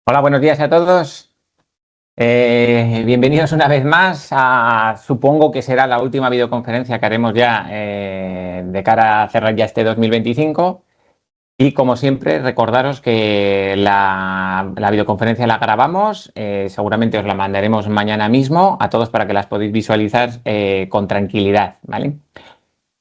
Hola, buenos días a todos. Bienvenidos una vez más a, supongo que será la última videoconferencia que haremos ya de cara a cerrar ya este 2025. Y como siempre, recordaros que la videoconferencia la grabamos, seguramente os la mandaremos mañana mismo a todos para que las podáis visualizar con tranquilidad, ¿vale?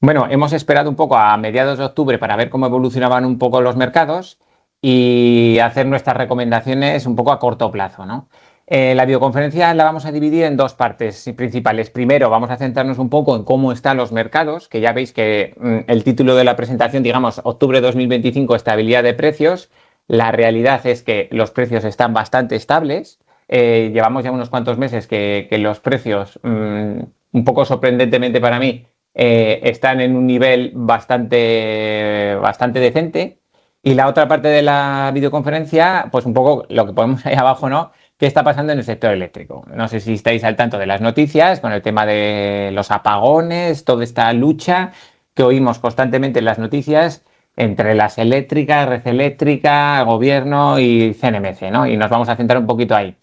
Bueno, hemos esperado un poco a mediados de octubre para ver cómo evolucionaban un poco los mercados y hacer nuestras recomendaciones un poco a corto plazo, ¿no? La videoconferencia la vamos a dividir en dos partes principales. Primero, vamos a centrarnos un poco en cómo están los mercados, que ya veis que el título de la presentación, digamos, octubre 2025, estabilidad de precios. La realidad es que los precios están bastante estables. Llevamos ya unos cuantos meses que los precios, un poco sorprendentemente para mí, están en un nivel bastante decente. Y la otra parte de la videoconferencia, pues un poco lo que ponemos ahí abajo, ¿no? ¿Qué está pasando en el sector eléctrico? No sé si estáis al tanto de las noticias con el tema de los apagones, toda esta lucha que oímos constantemente en las noticias entre las eléctricas, red eléctrica, gobierno y CNMC, ¿no? Y nos vamos a centrar un poquito ahí.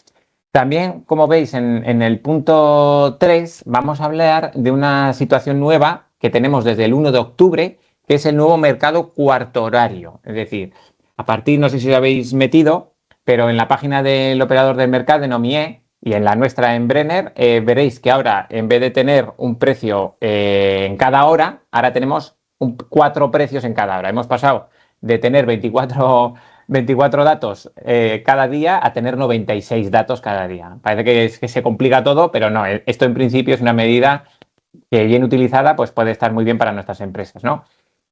También, como veis, en el punto 3 vamos a hablar de una situación nueva que tenemos desde el 1 de octubre, que es el nuevo mercado cuarto horario. Es decir, a partir, no sé si os habéis metido, pero en la página del operador del mercado, en OMIE, y en la nuestra en Brenner, veréis que ahora, en vez de tener un precio en cada hora, ahora tenemos 4 precios en cada hora. Hemos pasado de tener 24 datos cada día a tener 96 datos cada día. Parece que se complica todo, pero no, esto en principio es una medida que bien utilizada pues puede estar muy bien para nuestras empresas, ¿no?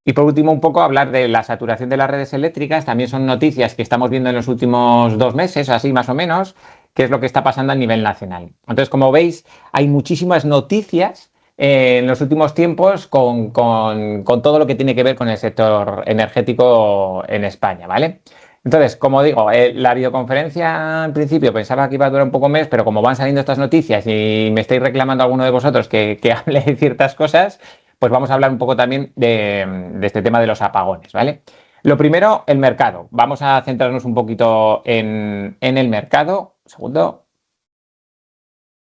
Y por último, un poco hablar de la saturación de las redes eléctricas. También son noticias que estamos viendo en los últimos 2 meses, así más o menos, qué es lo que está pasando a nivel nacional. Entonces, como veis, hay muchísimas noticias en los últimos tiempos con todo lo que tiene que ver con el sector energético en España, ¿vale? Entonces, como digo, la videoconferencia en principio pensaba que iba a durar un poco más, pero como van saliendo estas noticias y me estáis reclamando a alguno de vosotros que hable de ciertas cosas, pues vamos a hablar un poco también de este tema de los apagones, ¿vale? Lo primero, el mercado. Vamos a centrarnos un poquito en el mercado. Un segundo.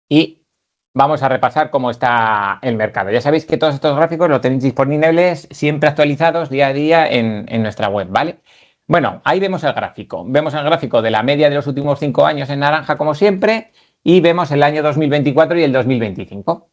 Y vamos a repasar cómo está el mercado. Ya sabéis que todos estos gráficos los tenéis disponibles siempre actualizados día a día en nuestra web, ¿vale? Bueno, ahí vemos el gráfico. Vemos el gráfico de la media de los últimos 5 años en naranja, como siempre, y vemos el año 2024 y el 2025.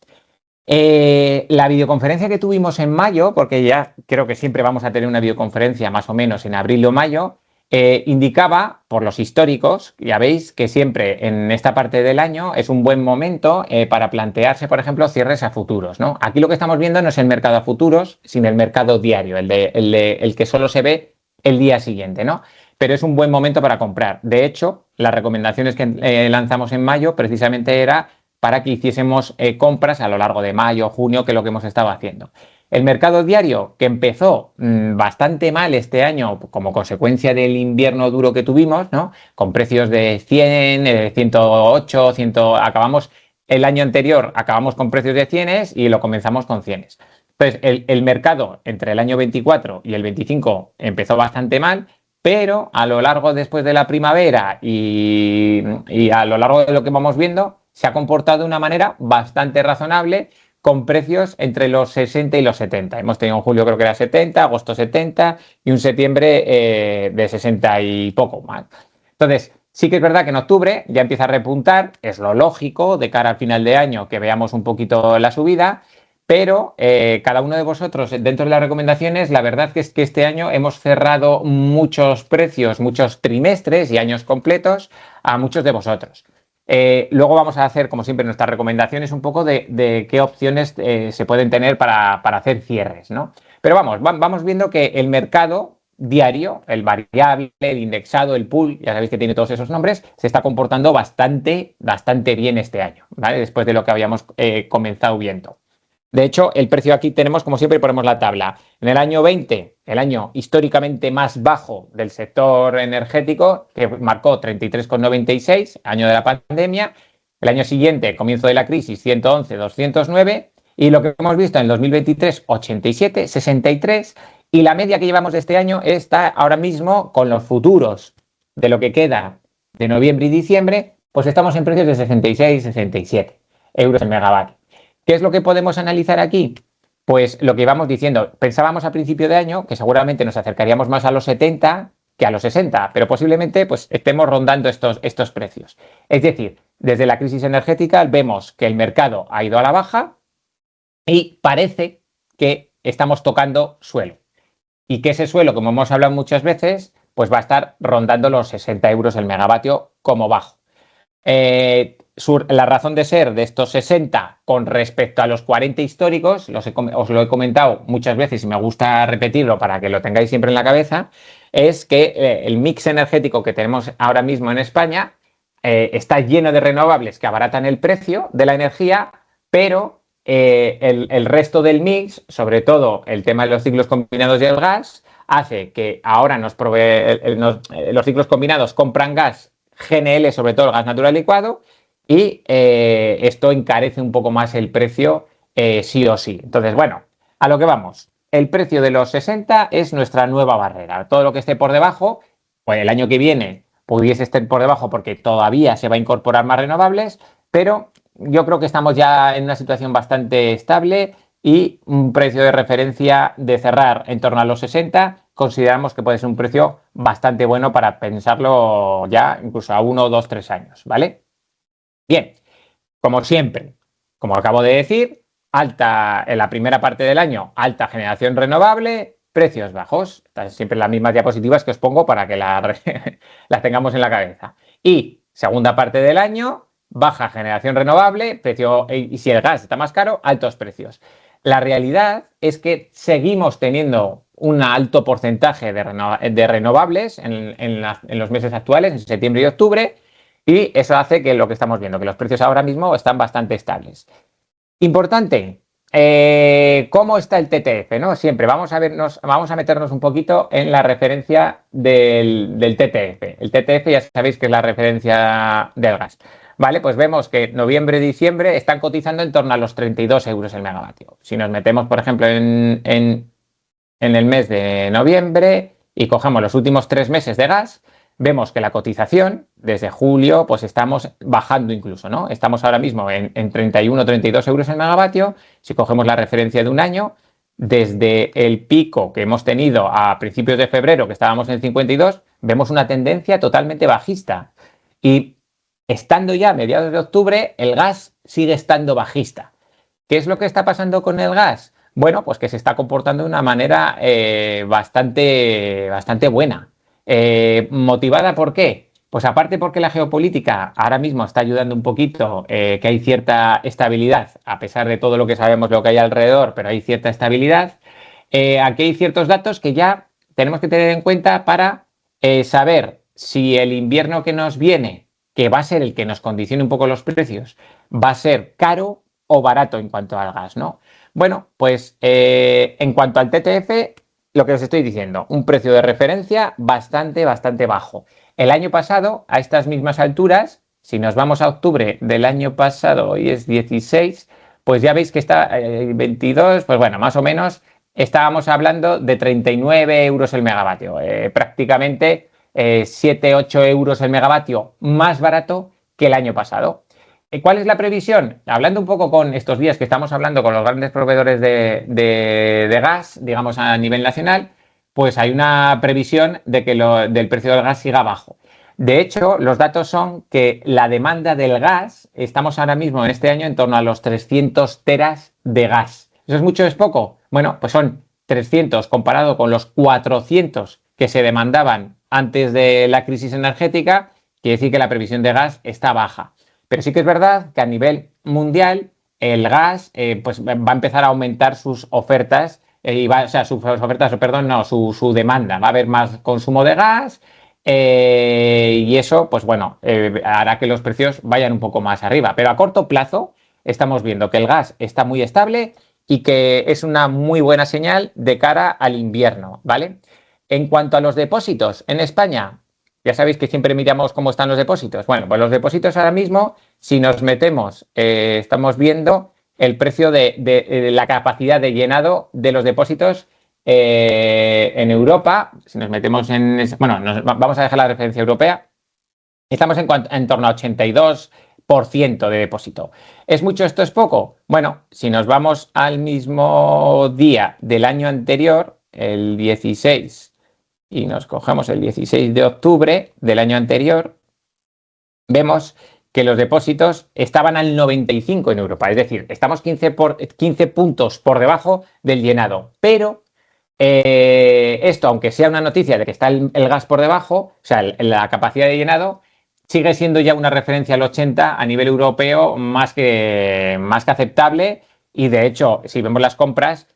La videoconferencia que tuvimos en mayo, porque ya creo que siempre vamos a tener una videoconferencia más o menos en abril o mayo, indicaba, por los históricos, ya veis que siempre en esta parte del año es un buen momento para plantearse, por ejemplo, cierres a futuros, ¿no? Aquí lo que estamos viendo no es el mercado a futuros, sino el mercado diario, el que solo se ve el día siguiente, ¿no? Pero es un buen momento para comprar. De hecho, las recomendaciones que lanzamos en mayo precisamente era para que hiciésemos compras a lo largo de mayo, junio, que es lo que hemos estado haciendo. El mercado diario, que empezó bastante mal este año como consecuencia del invierno duro que tuvimos, ¿no? Con precios de 100, 108, 100, acabamos el año anterior, acabamos con precios de 100 y lo comenzamos con 100. Entonces, el mercado entre el año 24 y el 25 empezó bastante mal, pero a lo largo después de la primavera y a lo largo de lo que vamos viendo, se ha comportado de una manera bastante razonable con precios entre los 60 y los 70. Hemos tenido en julio creo que era 70, agosto 70 y un septiembre de 60 y poco más. Entonces, sí que es verdad que en octubre ya empieza a repuntar, es lo lógico de cara al final de año que veamos un poquito la subida, pero cada uno de vosotros, dentro de las recomendaciones, la verdad que es que este año hemos cerrado muchos precios, muchos trimestres y años completos a muchos de vosotros. Luego vamos a hacer, como siempre, nuestras recomendaciones un poco de qué opciones se pueden tener para hacer cierres, ¿no? Pero vamos viendo que el mercado diario, el variable, el indexado, el pool, ya sabéis que tiene todos esos nombres, se está comportando bastante bien este año, ¿vale? Después de lo que habíamos comenzado viendo. De hecho, el precio aquí tenemos, como siempre, ponemos la tabla. En el año 20, el año históricamente más bajo del sector energético, que marcó 33,96, año de la pandemia. El año siguiente, comienzo de la crisis, 111, 209. Y lo que hemos visto en el 2023, 87, 63. Y la media que llevamos de este año está ahora mismo con los futuros de lo que queda de noviembre y diciembre, pues estamos en precios de 66, 67 euros el megavatio. ¿Qué es lo que podemos analizar aquí? Pues lo que íbamos diciendo, pensábamos a principio de año que seguramente nos acercaríamos más a los 70 que a los 60, pero posiblemente pues, estemos rondando estos precios. Es decir, desde la crisis energética vemos que el mercado ha ido a la baja y parece que estamos tocando suelo. Y que ese suelo, como hemos hablado muchas veces, pues va a estar rondando los 60 euros el megavatio como bajo. La razón de ser de estos 60 con respecto a los 40 históricos, os lo he comentado muchas veces y me gusta repetirlo para que lo tengáis siempre en la cabeza, es que el mix energético que tenemos ahora mismo en España está lleno de renovables que abaratan el precio de la energía, pero el resto del mix, sobre todo el tema de los ciclos combinados y el gas, hace que ahora los ciclos combinados compran gas GNL, sobre todo el gas natural licuado, y esto encarece un poco más el precio sí o sí. Entonces, bueno, a lo que vamos. El precio de los 60 es nuestra nueva barrera. Todo lo que esté por debajo, pues el año que viene pudiese estar por debajo porque todavía se va a incorporar más renovables, pero yo creo que estamos ya en una situación bastante estable y un precio de referencia de cerrar en torno a los 60 consideramos que puede ser un precio bastante bueno para pensarlo ya incluso a 1, 2, 3 años, ¿vale? Bien, como siempre, como acabo de decir, alta en la primera parte del año, alta generación renovable, precios bajos. Estas siempre las mismas diapositivas que os pongo para que las tengamos en la cabeza. Y segunda parte del año, baja generación renovable, precio, y si el gas está más caro, altos precios. La realidad es que seguimos teniendo un alto porcentaje de renovables en los meses actuales, en septiembre y octubre, y eso hace que lo que estamos viendo, que los precios ahora mismo están bastante estables. Importante, ¿cómo está el TTF? ¿No? Siempre vamos a meternos un poquito en la referencia del TTF. El TTF ya sabéis que es la referencia del gas. Vale, pues vemos que noviembre y diciembre están cotizando en torno a los 32 euros el megavatio. Si nos metemos, por ejemplo, en el mes de noviembre y cogemos los últimos 3 meses de gas, vemos que la cotización desde julio pues estamos bajando incluso, ¿no? Estamos ahora mismo en 31 o 32 euros el megavatio. Si cogemos la referencia de un año, desde el pico que hemos tenido a principios de febrero, que estábamos en 52, vemos una tendencia totalmente bajista. Y estando ya a mediados de octubre, el gas sigue estando bajista. ¿Qué es lo que está pasando con el gas? Bueno, pues que se está comportando de una manera bastante buena. ¿Motivada por qué? Pues aparte porque la geopolítica ahora mismo está ayudando un poquito, que hay cierta estabilidad, a pesar de todo lo que sabemos, lo que hay alrededor, pero hay cierta estabilidad. Aquí hay ciertos datos que ya tenemos que tener en cuenta para saber si el invierno que nos viene, que va a ser el que nos condicione un poco los precios, va a ser caro o barato en cuanto al gas, ¿no? Bueno, pues en cuanto al TTF, lo que os estoy diciendo, un precio de referencia bastante bajo. El año pasado, a estas mismas alturas, si nos vamos a octubre del año pasado, hoy es 16, pues ya veis que está 22, pues bueno, más o menos estábamos hablando de 39 euros el megavatio, prácticamente 7, 8 euros el megavatio más barato que el año pasado. ¿Cuál es la previsión? Hablando un poco con estos días que estamos hablando con los grandes proveedores de gas, digamos a nivel nacional, pues hay una previsión de que del precio del gas siga bajo. De hecho, los datos son que la demanda del gas, estamos ahora mismo en este año en torno a los 300 teras de gas. ¿Eso es mucho o es poco? Bueno, pues son 300 comparado con los 400 que se demandaban antes de la crisis energética, quiere decir que la previsión de gas está baja. Pero sí que es verdad que a nivel mundial el gas pues va a empezar a aumentar sus ofertas, su demanda. Va a haber más consumo de gas y eso, pues bueno, hará que los precios vayan un poco más arriba. Pero a corto plazo estamos viendo que el gas está muy estable y que es una muy buena señal de cara al invierno, ¿vale? En cuanto a los depósitos, en España, ya sabéis que siempre miramos cómo están los depósitos. Bueno, pues los depósitos ahora mismo, si nos metemos, estamos viendo el precio de la capacidad de llenado de los depósitos en Europa. Si nos metemos en... Bueno, vamos a dejar la referencia europea. Estamos en torno a 82% de depósito. ¿Es mucho esto, es poco? Bueno, si nos vamos al mismo día del año anterior, el 16, y nos cogemos el 16 de octubre del año anterior, vemos que los depósitos estaban al 95 en Europa. Es decir, estamos 15 puntos por debajo del llenado. Pero esto, aunque sea una noticia de que está el gas por debajo, o sea, la capacidad de llenado, sigue siendo ya una referencia al 80 a nivel europeo más que aceptable. Y de hecho, si vemos las compras,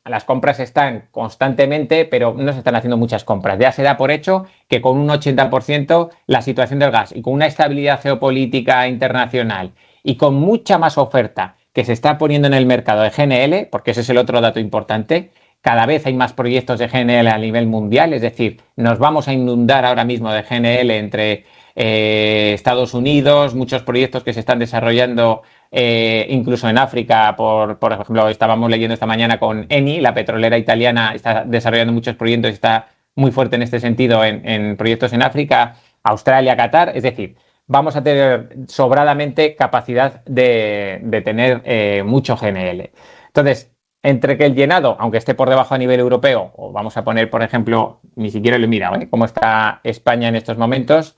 las compras están constantemente, pero no se están haciendo muchas compras. Ya se da por hecho que con un 80% la situación del gas y con una estabilidad geopolítica internacional y con mucha más oferta que se está poniendo en el mercado de GNL, porque ese es el otro dato importante, cada vez hay más proyectos de GNL a nivel mundial, es decir, nos vamos a inundar ahora mismo de GNL entre Estados Unidos, muchos proyectos que se están desarrollando incluso en África, por ejemplo, estábamos leyendo esta mañana con Eni, la petrolera italiana está desarrollando muchos proyectos y está muy fuerte en este sentido en proyectos en África, Australia, Qatar, es decir, vamos a tener sobradamente capacidad de tener mucho GNL. Entonces, entre que el llenado, aunque esté por debajo a nivel europeo, o vamos a poner, por ejemplo, ni siquiera lo he mirado, cómo está España en estos momentos,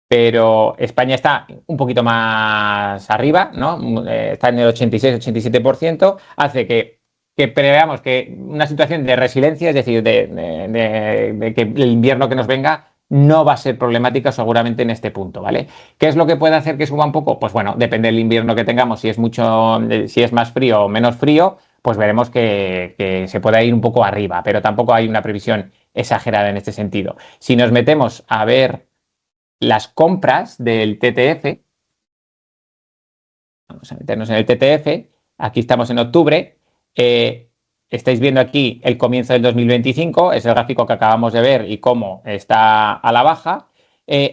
pero España está un poquito más arriba, ¿no? Está en el 86-87%, hace que preveamos que una situación de resiliencia, es decir, de que el invierno que nos venga no va a ser problemática seguramente en este punto, ¿vale? ¿Qué es lo que puede hacer que suba un poco? Pues bueno, depende del invierno que tengamos, si es más frío o menos frío, pues veremos que se pueda ir un poco arriba, pero tampoco hay una previsión exagerada en este sentido. Si nos metemos a ver las compras del TTF, vamos a meternos en el TTF, aquí estamos en octubre, estáis viendo aquí el comienzo del 2025, es el gráfico que acabamos de ver y cómo está a la baja.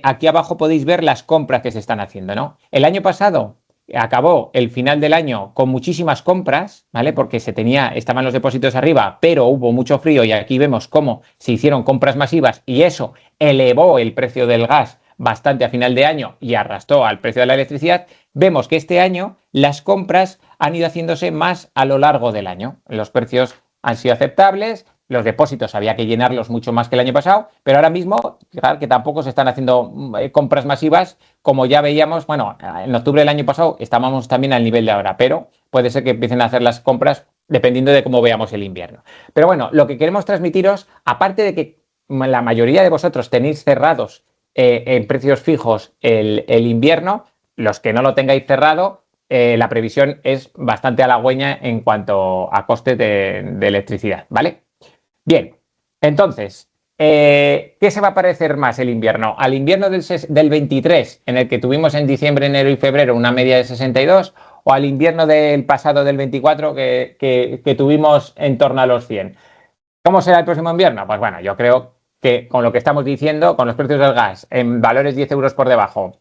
Aquí abajo podéis ver las compras que se están haciendo, ¿no? El año pasado acabó el final del año con muchísimas compras, ¿vale? Porque estaban los depósitos arriba, pero hubo mucho frío y aquí vemos cómo se hicieron compras masivas y eso elevó el precio del gas bastante a final de año y arrastró al precio de la electricidad. Vemos que este año las compras han ido haciéndose más a lo largo del año. Los precios han sido aceptables, los depósitos había que llenarlos mucho más que el año pasado, pero ahora mismo, fijar que tampoco se están haciendo compras masivas, como ya veíamos, bueno, en octubre del año pasado estábamos también al nivel de ahora, pero puede ser que empiecen a hacer las compras dependiendo de cómo veamos el invierno. Pero bueno, lo que queremos transmitiros, aparte de que la mayoría de vosotros tenéis cerrados en precios fijos el invierno, los que no lo tengáis cerrado, la previsión es bastante halagüeña en cuanto a costes de electricidad, ¿vale? Bien, entonces, ¿qué se va a parecer más el invierno? ¿Al invierno del 23, en el que tuvimos en diciembre, enero y febrero una media de 62, o al invierno del pasado del 24 que tuvimos en torno a los 100? ¿Cómo será el próximo invierno? Pues bueno, yo creo que con lo que estamos diciendo, con los precios del gas en valores 10 euros por debajo,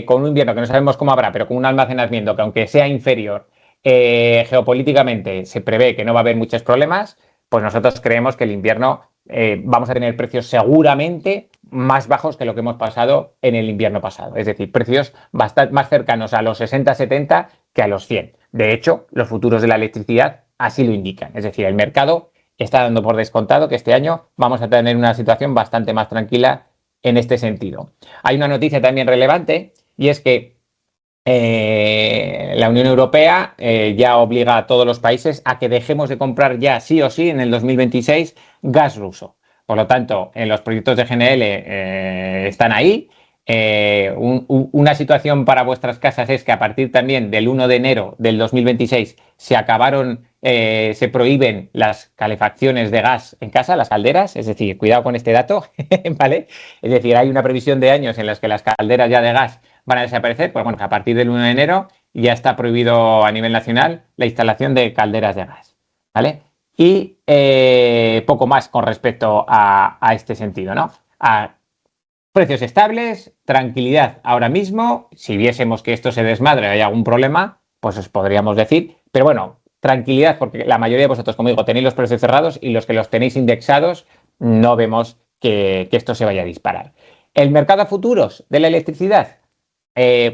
con un invierno que no sabemos cómo habrá, pero con un almacenamiento que aunque sea inferior, geopolíticamente se prevé que no va a haber muchos problemas, pues nosotros creemos que el invierno vamos a tener precios seguramente más bajos que lo que hemos pasado en el invierno pasado. Es decir, precios bastante más cercanos a los 60-70 que a los 100. De hecho, los futuros de la electricidad así lo indican. Es decir, el mercado está dando por descontado que este año vamos a tener una situación bastante más tranquila en este sentido. Hay una noticia también relevante y es que la Unión Europea ya obliga a todos los países a que dejemos de comprar ya sí o sí en el 2026 gas ruso. Por lo tanto, en los proyectos de GNL están ahí. Una situación para vuestras casas es que a partir también del 1 de enero del 2026 se prohíben las calefacciones de gas en casa, las calderas, es decir, cuidado con este dato, ¿vale? Es decir, hay una previsión de años en las que las calderas ya de gas van a desaparecer, pues bueno, a partir del 1 de enero ya está prohibido a nivel nacional la instalación de calderas de gas, ¿vale? Y poco más con respecto a este sentido, ¿no? Precios estables, tranquilidad ahora mismo. Si viésemos que esto se desmadre o hay algún problema, pues os podríamos decir. Pero bueno, tranquilidad porque la mayoría de vosotros, como digo, tenéis los precios cerrados y los que los tenéis indexados no vemos que esto se vaya a disparar. El mercado a futuros de la electricidad,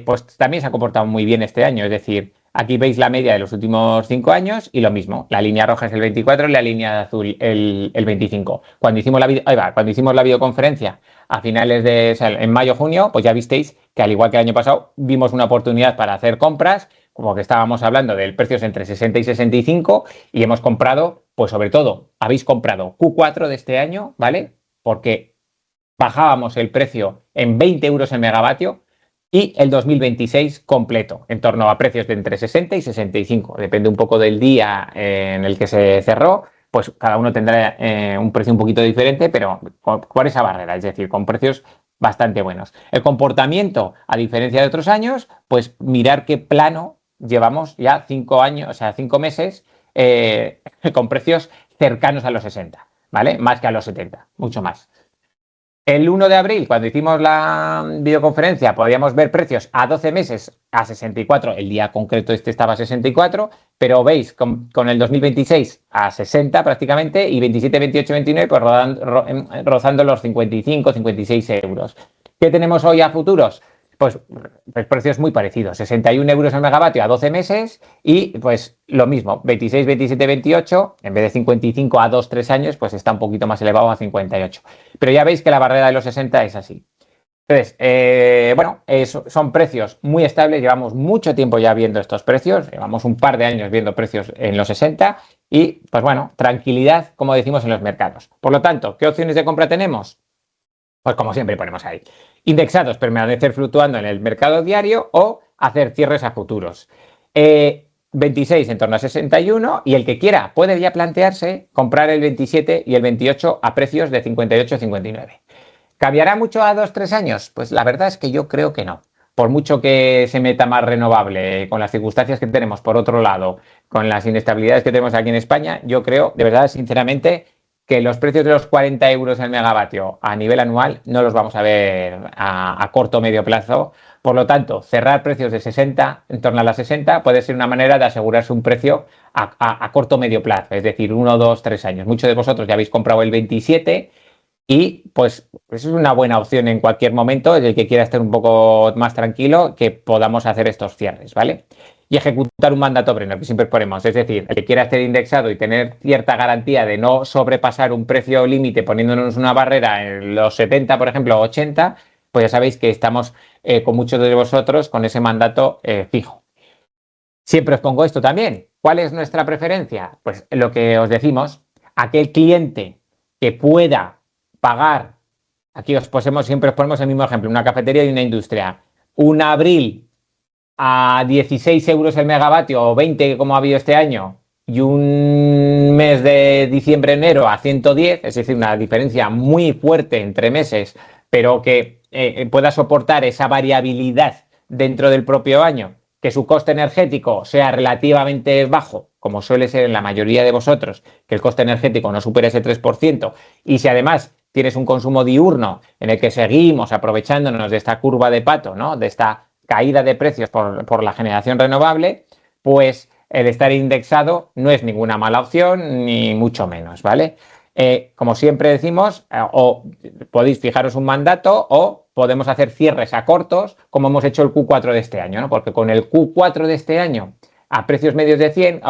pues también se ha comportado muy bien este año. Es decir, aquí veis la media de los últimos 5 años y lo mismo. La línea roja es el 24 y la línea azul el 25. Cuando hicimos la videoconferencia a finales de, o sea, en mayo-junio, pues ya visteis que al igual que el año pasado, vimos una oportunidad para hacer compras, como que estábamos hablando de precios entre 60 y 65 y hemos comprado, pues sobre todo, habéis comprado Q4 de este año, ¿vale? Porque bajábamos el precio en 20 euros el megavatio y el 2026 completo, en torno a precios de entre 60 y 65. Depende un poco del día en el que se cerró, pues cada uno tendrá un precio un poquito diferente, pero por esa barrera, es decir, con precios bastante buenos. El comportamiento, a diferencia de otros años, pues mirar qué plano llevamos ya 5 años, o sea, 5 meses con precios cercanos a los 60, ¿vale? Más que a los 70, mucho más. El 1 de abril, cuando hicimos la videoconferencia, podíamos ver precios a 12 meses a 64. El día concreto este estaba a 64, pero veis con el 2026 a 60 prácticamente y 27, 28, 29 pues rozando los 55, 56 euros. ¿Qué tenemos hoy a futuros? Pues precios muy parecidos, 61 euros el megavatio a 12 meses y pues lo mismo, 26, 27, 28, en vez de 55 a 2, 3 años, pues está un poquito más elevado a 58. Pero ya veis que la barrera de los 60 es así. Entonces, son precios muy estables, llevamos mucho tiempo ya viendo estos precios, llevamos un par de años viendo precios en los 60 y, pues bueno, tranquilidad, como decimos en los mercados. Por lo tanto, ¿qué opciones de compra tenemos? Pues como siempre ponemos ahí. Indexados, permanecer fluctuando en el mercado diario o hacer cierres a futuros. 26 en torno a 61 y el que quiera puede ya plantearse comprar el 27 y el 28 a precios de 58 59. ¿Cambiará mucho a 2-3 años? Pues la verdad es que yo creo que no. Por mucho que se meta más renovable, con las circunstancias que tenemos por otro lado, con las inestabilidades que tenemos aquí en España, yo creo, de verdad, sinceramente, que los precios de los 40 euros el megavatio a nivel anual no los vamos a ver a corto o medio plazo. Por lo tanto, cerrar precios de 60, en torno a las 60, puede ser una manera de asegurarse un precio a corto o medio plazo, es decir, 1, 2, 3 años. Muchos de vosotros ya habéis comprado el 27 y pues eso es una buena opción en cualquier momento, el que quiera estar un poco más tranquilo, que podamos hacer estos cierres, ¿vale? Y ejecutar un mandato Brenner, que siempre ponemos, es decir, el que quiera estar indexado y tener cierta garantía de no sobrepasar un precio límite poniéndonos una barrera en los 70, por ejemplo, 80, pues ya sabéis que estamos con muchos de vosotros con ese mandato fijo. Siempre os pongo esto también. ¿Cuál es nuestra preferencia? Pues lo que os decimos, aquel cliente que pueda pagar, aquí siempre os ponemos el mismo ejemplo, una cafetería y una industria, un abril a 16 euros el megavatio o 20 como ha habido este año y un mes de diciembre-enero a 110, es decir, una diferencia muy fuerte entre meses, pero que pueda soportar esa variabilidad dentro del propio año, que su coste energético sea relativamente bajo, como suele ser en la mayoría de vosotros, que el coste energético no supere ese 3%, y si además tienes un consumo diurno en el que seguimos aprovechándonos de esta curva de pato, ¿no? De esta caída de precios por la generación renovable, pues el estar indexado no es ninguna mala opción, ni mucho menos, ¿vale? Como siempre decimos, o podéis fijaros un mandato o podemos hacer cierres a cortos, como hemos hecho el Q4 de este año, ¿no? Porque con el Q4 de este año, a precios medios de 100,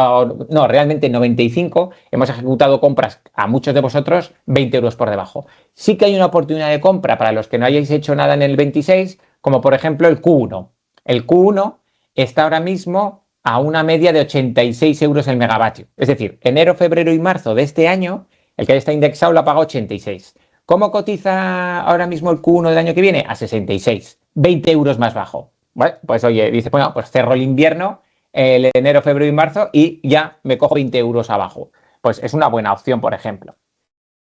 no, realmente 95, hemos ejecutado compras a muchos de vosotros 20 euros por debajo. Sí que hay una oportunidad de compra para los que no hayáis hecho nada en el 26, como por ejemplo el Q1. El Q1 está ahora mismo a una media de 86 euros el megavatio. Es decir, enero, febrero y marzo de este año, el que está indexado lo ha pagado 86. ¿Cómo cotiza ahora mismo el Q1 del año que viene? A 66, 20 euros más bajo. Bueno, pues oye, dice, bueno, pues cerro el invierno, el enero, febrero y marzo y ya me cojo 20 euros abajo. Pues es una buena opción, por ejemplo.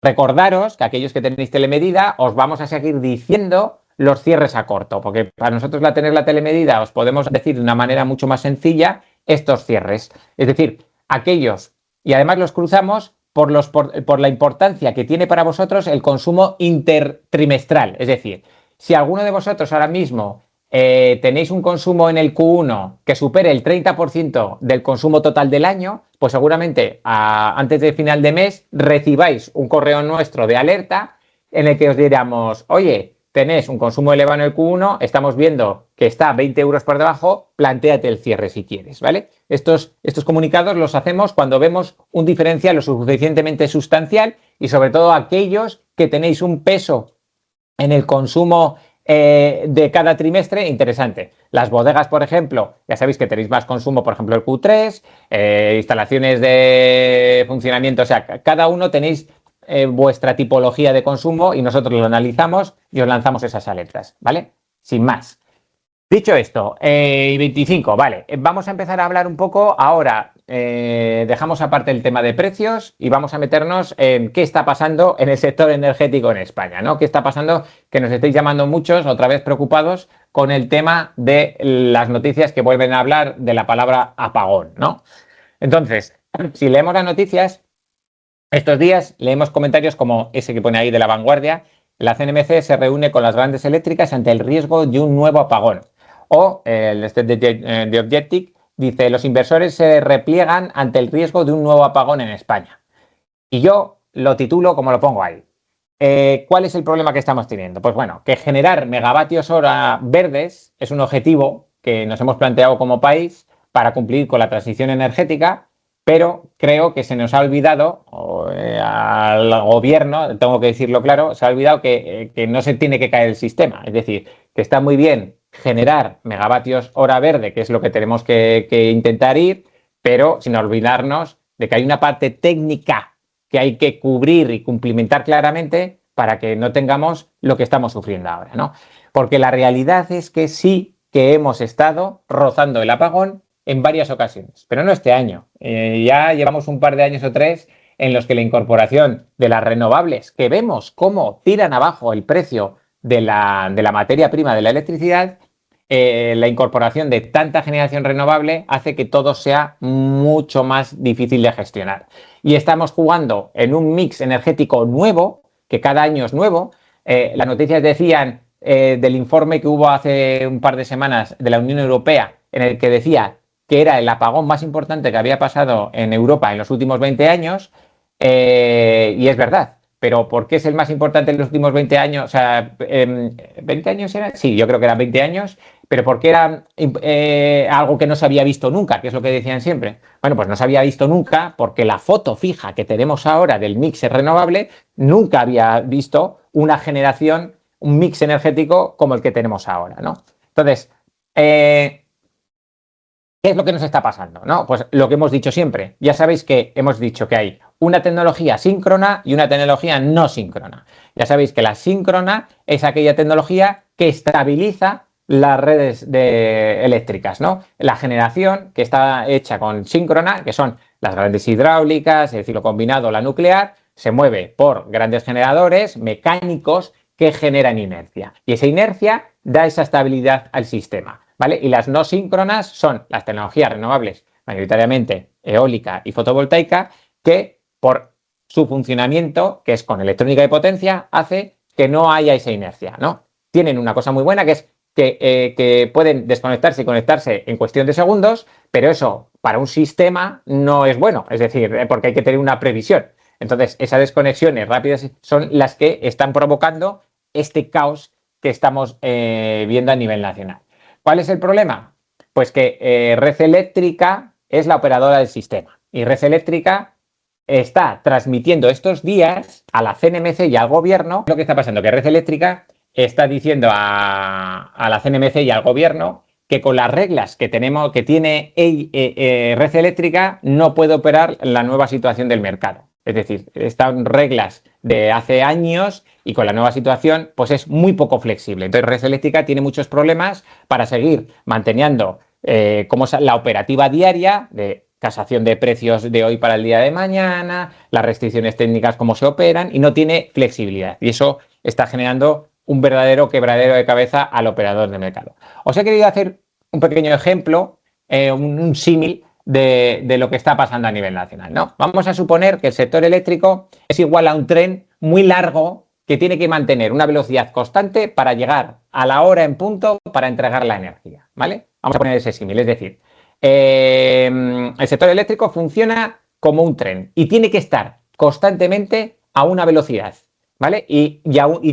Recordaros que aquellos que tenéis telemedida os vamos a seguir diciendo los cierres a corto, porque para nosotros tener la telemedida os podemos decir de una manera mucho más sencilla estos cierres. Es decir, aquellos, y además los cruzamos por la importancia que tiene para vosotros el consumo intertrimestral. Es decir, si alguno de vosotros ahora mismo tenéis un consumo en el Q1 que supere el 30% del consumo total del año, pues seguramente antes del final de mes recibáis un correo nuestro de alerta en el que os diríamos, oye, tenés un consumo elevado en el Q1, estamos viendo que está 20 euros por debajo, plantéate el cierre si quieres, ¿vale? Estos comunicados los hacemos cuando vemos un diferencial lo suficientemente sustancial y sobre todo aquellos que tenéis un peso en el consumo de cada trimestre interesante. Las bodegas, por ejemplo, ya sabéis que tenéis más consumo, por ejemplo, el Q3, instalaciones de funcionamiento, o sea, cada uno tenéis vuestra tipología de consumo y nosotros lo analizamos y os lanzamos esas alertas, ¿vale? Sin más. Dicho esto, y 25, vale, vamos a empezar a hablar un poco ahora, dejamos aparte el tema de precios y vamos a meternos en qué está pasando en el sector energético en España, ¿no? ¿Qué está pasando? Que nos estáis llamando muchos, otra vez preocupados, con el tema de las noticias que vuelven a hablar de la palabra apagón, ¿no? Entonces, si leemos las noticias, estos días leemos comentarios como ese que pone ahí de La Vanguardia: la CNMC se reúne con las grandes eléctricas ante el riesgo de un nuevo apagón. O el de Objective dice: los inversores se repliegan ante el riesgo de un nuevo apagón en España. Y yo lo titulo como lo pongo ahí. ¿Cuál es el problema que estamos teniendo? Pues bueno, que generar megavatios hora verdes es un objetivo que nos hemos planteado como país para cumplir con la transición energética, pero creo que se nos ha olvidado, al gobierno, tengo que decirlo claro, se ha olvidado que no se tiene que caer el sistema. Es decir, que está muy bien generar megavatios hora verde, que es lo que tenemos que intentar ir, pero sin olvidarnos de que hay una parte técnica que hay que cubrir y cumplimentar claramente para que no tengamos lo que estamos sufriendo ahora, ¿no? Porque la realidad es que sí que hemos estado rozando el apagón en varias ocasiones, pero no este año. Ya llevamos un par de años o tres en los que la incorporación de las renovables, que vemos cómo tiran abajo el precio de la materia prima de la electricidad, la incorporación de tanta generación renovable hace que todo sea mucho más difícil de gestionar. Y estamos jugando en un mix energético nuevo, que cada año es nuevo. Las noticias decían del informe que hubo hace un par de semanas de la Unión Europea, en el que decía que era el apagón más importante que había pasado en Europa en los últimos 20 años, y es verdad. Pero ¿por qué es el más importante en los últimos 20 años? O sea, ¿20 años era? Sí, yo creo que eran 20 años, pero ¿por qué era algo que no se había visto nunca? Que es lo que decían siempre. Bueno, pues no se había visto nunca porque la foto fija que tenemos ahora del mix renovable nunca había visto una generación, un mix energético como el que tenemos ahora, ¿no? Entonces, ¿qué es lo que nos está pasando? ¿No? Pues lo que hemos dicho siempre. Ya sabéis que hemos dicho que hay una tecnología síncrona y una tecnología no síncrona. Ya sabéis que la síncrona es aquella tecnología que estabiliza las redes eléctricas, ¿no? La generación que está hecha con síncrona, que son las grandes hidráulicas, el ciclo combinado, la nuclear, se mueve por grandes generadores mecánicos que generan inercia. Y esa inercia da esa estabilidad al sistema, ¿vale? Y las no síncronas son las tecnologías renovables, mayoritariamente eólica y fotovoltaica, que por su funcionamiento, que es con electrónica de potencia, hace que no haya esa inercia, ¿no? Tienen una cosa muy buena, que es que pueden desconectarse y conectarse en cuestión de segundos, pero eso para un sistema no es bueno, es decir, porque hay que tener una previsión. Entonces, esas desconexiones rápidas son las que están provocando este caos que estamos viendo a nivel nacional. ¿Cuál es el problema? Pues que Red Eléctrica es la operadora del sistema y Red Eléctrica está transmitiendo estos días a la CNMC y al gobierno lo que está pasando, que Red Eléctrica está diciendo a la CNMC y al gobierno que con las reglas que tiene Red Eléctrica no puede operar la nueva situación del mercado. Es decir, están reglas de hace años y con la nueva situación pues es muy poco flexible. Entonces Red Eléctrica tiene muchos problemas para seguir manteniendo como la operativa diaria de casación de precios de hoy para el día de mañana, las restricciones técnicas, cómo se operan, y no tiene flexibilidad. Y eso está generando un verdadero quebradero de cabeza al operador de mercado. Os he querido hacer un pequeño ejemplo, un símil de lo que está pasando a nivel nacional, ¿no? Vamos a suponer que el sector eléctrico es igual a un tren muy largo que tiene que mantener una velocidad constante para llegar a la hora en punto para entregar la energía, ¿vale? Vamos a poner ese símil, es decir, el sector eléctrico funciona como un tren y tiene que estar constantemente a una velocidad, ¿vale? Y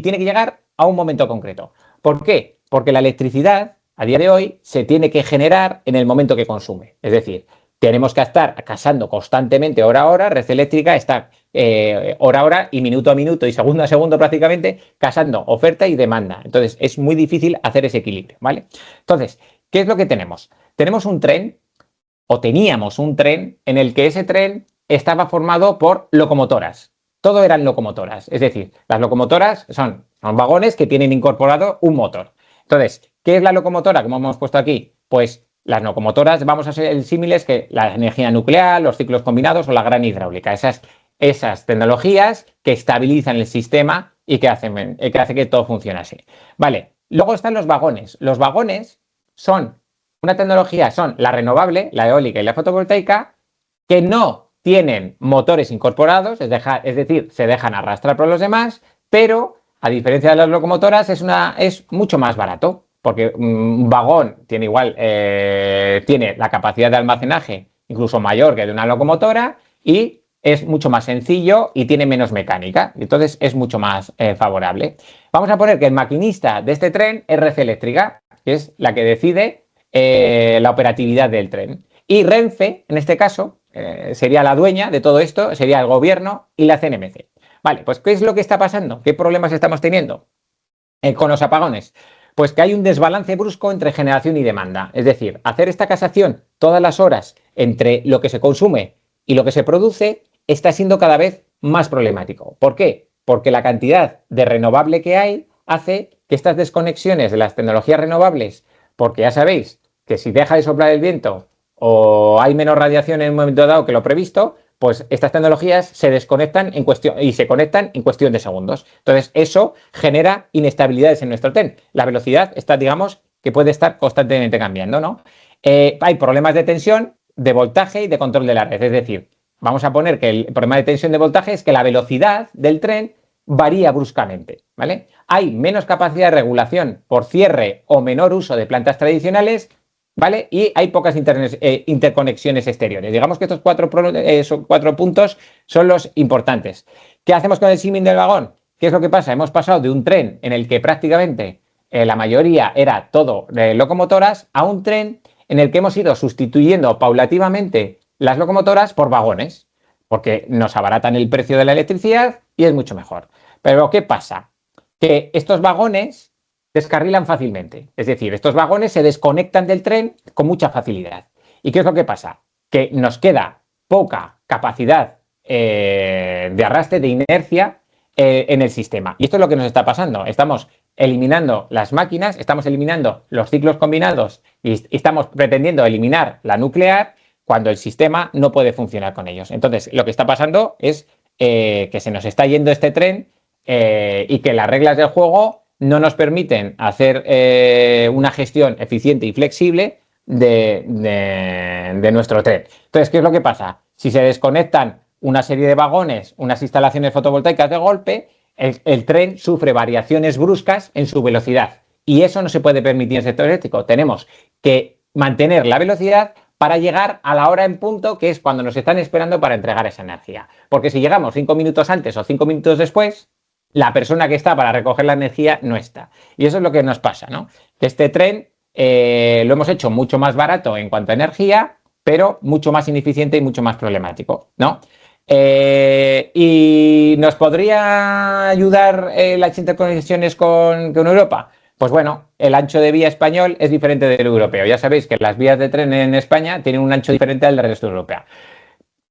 tiene que llegar a un momento concreto. ¿Por qué? Porque la electricidad, a día de hoy, se tiene que generar en el momento que consume. Es decir, tenemos que estar casando constantemente hora a hora, red eléctrica está hora a hora y minuto a minuto y segundo a segundo prácticamente casando oferta y demanda. Entonces es muy difícil hacer ese equilibrio, ¿vale? Entonces, ¿qué es lo que tenemos? Tenemos un tren o teníamos un tren en el que ese tren estaba formado por locomotoras. Todo eran locomotoras, es decir, las locomotoras son vagones que tienen incorporado un motor. Entonces, ¿qué es la locomotora? Como hemos puesto aquí, pues las locomotoras, vamos a ser el símiles que la energía nuclear, los ciclos combinados o la gran hidráulica. Esas tecnologías que estabilizan el sistema y que hace que todo funcione así. Vale, luego están los vagones. Los vagones son una tecnología, son la renovable, la eólica y la fotovoltaica, que no tienen motores incorporados, es decir, se dejan arrastrar por los demás, pero a diferencia de las locomotoras es mucho más barato. Porque un vagón tiene tiene la capacidad de almacenaje incluso mayor que de una locomotora y es mucho más sencillo y tiene menos mecánica. Entonces es mucho más favorable. Vamos a poner que el maquinista de este tren es Red Eléctrica, que es la que decide la operatividad del tren. Y Renfe, en este caso, sería la dueña de todo esto, sería el gobierno y la CNMC. Vale, pues ¿qué es lo que está pasando? ¿Qué problemas estamos teniendo con los apagones? Pues que hay un desbalance brusco entre generación y demanda. Es decir, hacer esta casación todas las horas entre lo que se consume y lo que se produce está siendo cada vez más problemático. ¿Por qué? Porque la cantidad de renovable que hay hace que estas desconexiones de las tecnologías renovables, porque ya sabéis que si deja de soplar el viento o hay menos radiación en un momento dado que lo previsto, pues estas tecnologías se desconectan y se conectan en cuestión de segundos. Entonces, eso genera inestabilidades en nuestro tren. La velocidad está, digamos, que puede estar constantemente cambiando, ¿no? Hay problemas de tensión, de voltaje y de control de la red. Es decir, vamos a poner que el problema de tensión de voltaje es que la velocidad del tren varía bruscamente, ¿vale? Hay menos capacidad de regulación por cierre o menor uso de plantas tradicionales, ¿vale? Y hay pocas interconexiones exteriores. Digamos que estos cuatro puntos son los importantes. ¿Qué hacemos con el símil del vagón? ¿Qué es lo que pasa? Hemos pasado de un tren en el que prácticamente la mayoría era todo locomotoras a un tren en el que hemos ido sustituyendo paulativamente las locomotoras por vagones, porque nos abaratan el precio de la electricidad y es mucho mejor. Pero ¿qué pasa? Que estos vagones descarrilan fácilmente. Es decir, estos vagones se desconectan del tren con mucha facilidad. ¿Y qué es lo que pasa? Que nos queda poca capacidad de arrastre, de inercia en el sistema. Y esto es lo que nos está pasando. Estamos eliminando las máquinas, estamos eliminando los ciclos combinados y estamos pretendiendo eliminar la nuclear cuando el sistema no puede funcionar con ellos. Entonces, lo que está pasando es que se nos está yendo este tren y que las reglas del juego no nos permiten hacer una gestión eficiente y flexible de nuestro tren. Entonces, ¿qué es lo que pasa? Si se desconectan una serie de vagones, unas instalaciones fotovoltaicas de golpe, el tren sufre variaciones bruscas en su velocidad. Y eso no se puede permitir en el sector eléctrico. Tenemos que mantener la velocidad para llegar a la hora en punto, que es cuando nos están esperando para entregar esa energía. Porque si llegamos 5 minutos antes o 5 minutos después, la persona que está para recoger la energía no está. Y eso es lo que nos pasa, ¿no? Que este tren lo hemos hecho mucho más barato en cuanto a energía, pero mucho más ineficiente y mucho más problemático, ¿no? ¿Y nos podría ayudar las interconexiones con Europa? Pues bueno, el ancho de vía español es diferente del europeo. Ya sabéis que las vías de tren en España tienen un ancho diferente al del resto de Europa.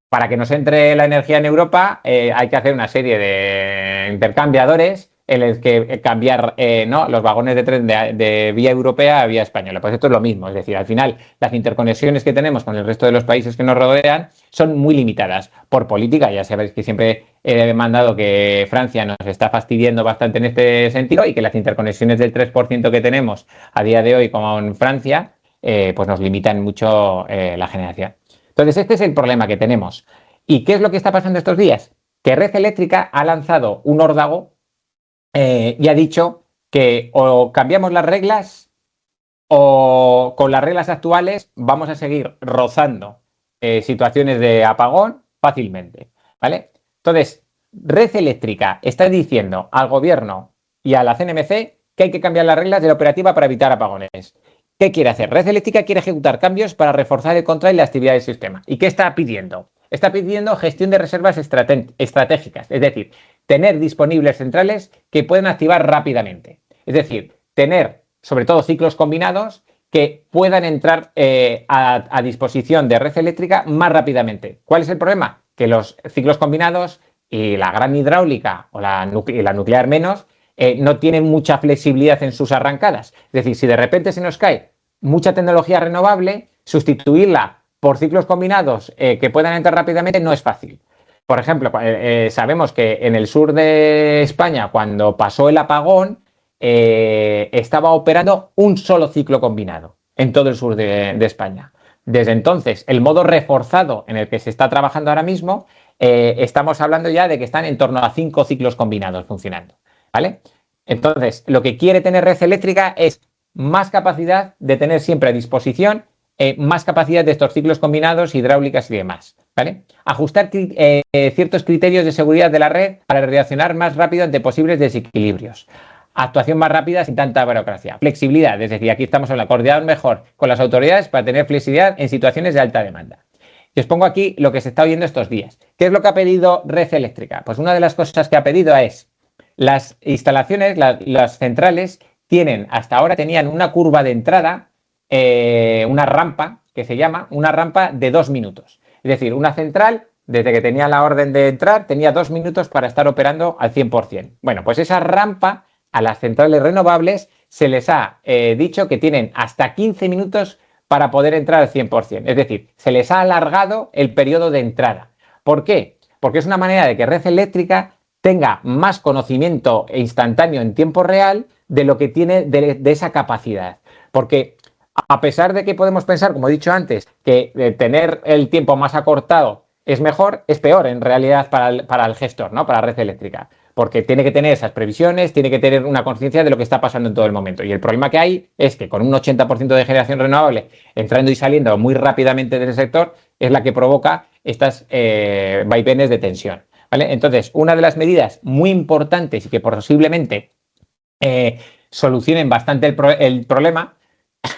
Para que nos entre la energía en Europa hay que hacer una serie de intercambiadores en el que cambiar ¿no? los vagones de tren de vía europea a vía española. Pues esto es lo mismo, es decir, al final las interconexiones que tenemos con el resto de los países que nos rodean son muy limitadas por política. Ya sabéis que siempre he demandado que Francia nos está fastidiando bastante en este sentido y que las interconexiones del 3% que tenemos a día de hoy con Francia pues nos limitan mucho la generación. Entonces, este es el problema que tenemos. ¿Y qué es lo que está pasando estos días? Que Red Eléctrica ha lanzado un órdago y ha dicho que o cambiamos las reglas o con las reglas actuales vamos a seguir rozando situaciones de apagón fácilmente, ¿vale? Entonces, Red Eléctrica está diciendo al gobierno y a la CNMC que hay que cambiar las reglas de la operativa para evitar apagones. ¿Qué quiere hacer? Red Eléctrica quiere ejecutar cambios para reforzar el control y la actividad del sistema. ¿Y qué está pidiendo? Está pidiendo gestión de reservas estratégicas, es decir, tener disponibles centrales que puedan activar rápidamente. Es decir, tener sobre todo ciclos combinados que puedan entrar a disposición de red eléctrica más rápidamente. ¿Cuál es el problema? Que los ciclos combinados y la gran hidráulica o la nuclear menos no tienen mucha flexibilidad en sus arrancadas. Es decir, si de repente se nos cae mucha tecnología renovable, sustituirla por ciclos combinados que puedan entrar rápidamente no es fácil. Por ejemplo, sabemos que en el sur de España, cuando pasó el apagón, estaba operando un solo ciclo combinado en todo el sur de España. Desde entonces, el modo reforzado en el que se está trabajando ahora mismo, estamos hablando ya de que están en torno a 5 ciclos combinados funcionando, ¿vale? Entonces, lo que quiere tener red eléctrica es más capacidad de tener siempre a disposición más capacidad de estos ciclos combinados, hidráulicas y demás, ¿vale? Ajustar ciertos criterios de seguridad de la red para reaccionar más rápido ante posibles desequilibrios. Actuación más rápida sin tanta burocracia. Flexibilidad, es decir, aquí estamos hablando de coordinar mejor con las autoridades para tener flexibilidad en situaciones de alta demanda. Y os pongo aquí lo que se está oyendo estos días. ¿Qué es lo que ha pedido Red Eléctrica? Pues una de las cosas que ha pedido es las instalaciones, las centrales, hasta ahora tenían una curva de entrada, una rampa, que se llama una rampa de 2 minutos. Es decir, una central, desde que tenía la orden de entrar, tenía 2 minutos para estar operando al 100%. Bueno, pues esa rampa a las centrales renovables se les ha dicho que tienen hasta 15 minutos para poder entrar al 100%. Es decir, se les ha alargado el periodo de entrada. ¿Por qué? Porque es una manera de que Red Eléctrica tenga más conocimiento instantáneo en tiempo real de lo que tiene de esa capacidad. Porque a pesar de que podemos pensar, como he dicho antes, que tener el tiempo más acortado es mejor, es peor en realidad para el gestor, ¿no? Para Red Eléctrica. Porque tiene que tener esas previsiones, tiene que tener una conciencia de lo que está pasando en todo el momento. Y el problema que hay es que con un 80% de generación renovable entrando y saliendo muy rápidamente del sector es la que provoca estas vaivenes de tensión, ¿vale? Entonces, una de las medidas muy importantes y que posiblemente solucionen bastante el problema,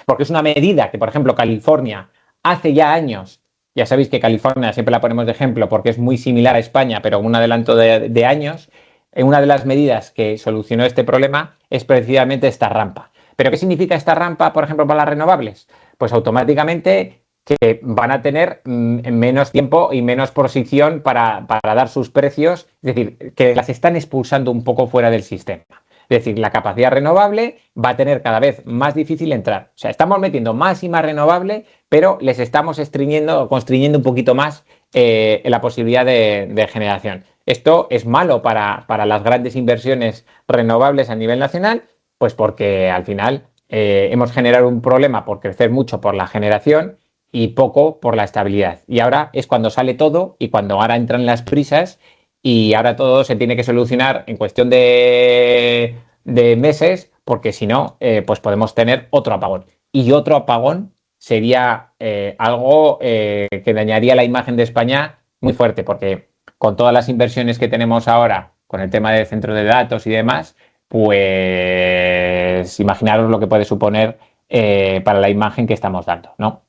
porque es una medida que, por ejemplo, California hace ya años, ya sabéis que California siempre la ponemos de ejemplo porque es muy similar a España, pero un adelanto de años. Una de las medidas que solucionó este problema es precisamente esta rampa. ¿Pero qué significa esta rampa, por ejemplo, para las renovables? Pues automáticamente que van a tener menos tiempo y menos posición para dar sus precios, es decir, que las están expulsando un poco fuera del sistema. Es decir, la capacidad renovable va a tener cada vez más difícil entrar. O sea, estamos metiendo más y más renovable, pero les estamos constriñendo un poquito más la posibilidad de generación. Esto es malo para las grandes inversiones renovables a nivel nacional, pues porque al final hemos generado un problema por crecer mucho por la generación y poco por la estabilidad. Y ahora es cuando sale todo y cuando ahora entran las prisas y ahora todo se tiene que solucionar en cuestión de meses, porque si no, pues podemos tener otro apagón. Y otro apagón sería algo que dañaría la imagen de España muy fuerte, porque con todas las inversiones que tenemos ahora, con el tema del centro de datos y demás, pues imaginaros lo que puede suponer para la imagen que estamos dando, ¿no?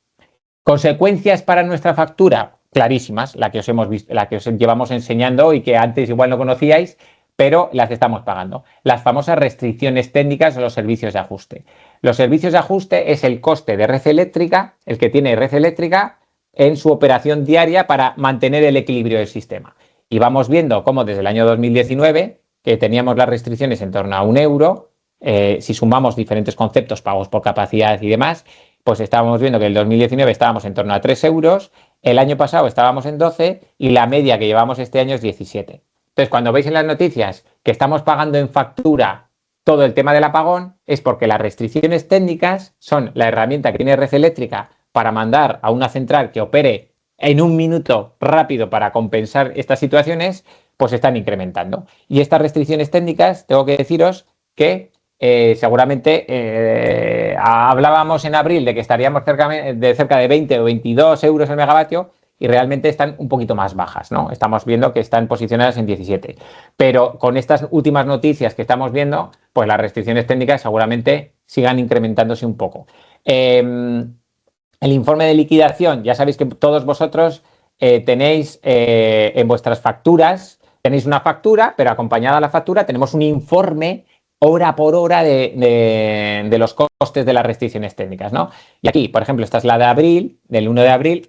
Consecuencias para nuestra factura, clarísimas, la que os llevamos enseñando y que antes igual no conocíais, pero las estamos pagando. Las famosas restricciones técnicas o los servicios de ajuste. Los servicios de ajuste es el coste de Red Eléctrica, el que tiene Red Eléctrica en su operación diaria para mantener el equilibrio del sistema. Y vamos viendo cómo desde el año 2019, que teníamos las restricciones en torno a 1 euro, si sumamos diferentes conceptos, pagos por capacidad y demás, pues estábamos viendo que en el 2019 estábamos en torno a 3 euros, el año pasado estábamos en 12 y la media que llevamos este año es 17. Entonces, cuando veis en las noticias que estamos pagando en factura todo el tema del apagón, es porque las restricciones técnicas son la herramienta que tiene Red Eléctrica para mandar a una central que opere en 1 minuto rápido para compensar estas situaciones, pues están incrementando. Y estas restricciones técnicas, tengo que deciros que seguramente hablábamos en abril de que estaríamos cerca de 20 o 22 euros el megavatio y realmente están un poquito más bajas, ¿no? Estamos viendo que están posicionadas en 17. Pero con estas últimas noticias que estamos viendo, pues las restricciones técnicas seguramente sigan incrementándose un poco. El informe de liquidación, ya sabéis que todos vosotros tenéis en vuestras facturas, tenéis una factura, pero acompañada a la factura tenemos un informe hora por hora de los costes de las restricciones técnicas, ¿no? Y aquí, por ejemplo, esta es la de abril, del 1 de abril.